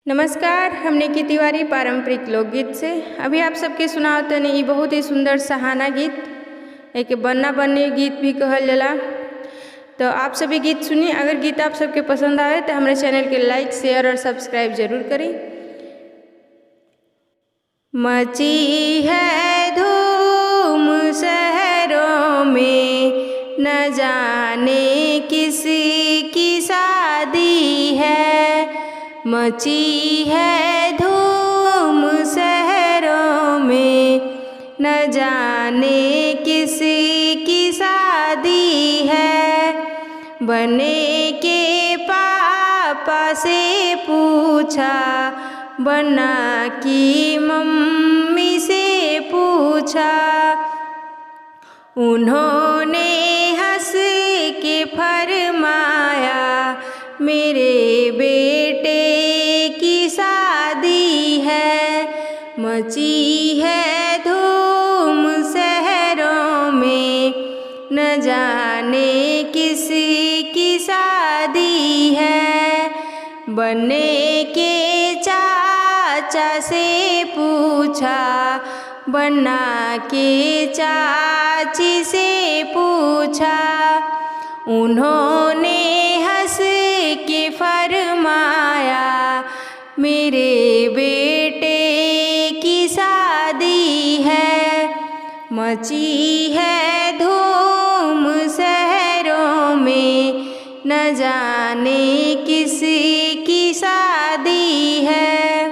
नमस्कार। हमने की तिवारी पारंपरिक लोकगीत से अभी आप सबके सुनावत ने ये बहुत ही सुंदर सहाना गीत एक बन्ना बन्नी गीत भी कहल जाला। तो आप सभी गीत सुनिए। अगर गीत आप सबके पसंद आए तो हमारे चैनल के लाइक शेयर और सब्सक्राइब जरूर करें। मची है धूम शहरों में, न जाने किसी की शादी है। मची है धूम शहरों में, न जाने किसी की शादी है। बने के पापा से पूछा, बन्ना की मम्मी से पूछा। उन्होंने हंस के फरमाया, मेरे बेटे की शादी है। मची है धूम शहरों में, न जाने किसी की शादी है। बन्ने के चाचा से पूछा, बन्ना के चाची से पूछा। उन्होंने हंस के फरमाया, मेरे बेटे की शादी है। मची है धूम शहरों में, न जाने किसी की शादी है।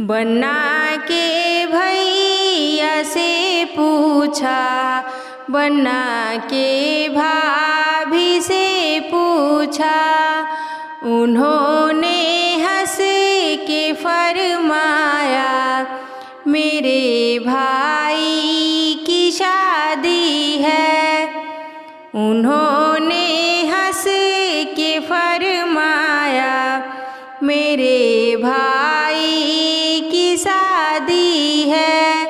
बन्ना के भैया से पूछा, बन्ना के भाभी से पूछा। उन्होंने हंस के फरमाया, मेरे भाई की शादी है। उन्होंने हंस के फरमाया, मेरे भाई की शादी है।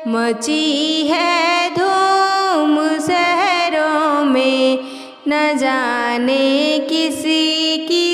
मची है धूम शहरों में, न जाने किसी की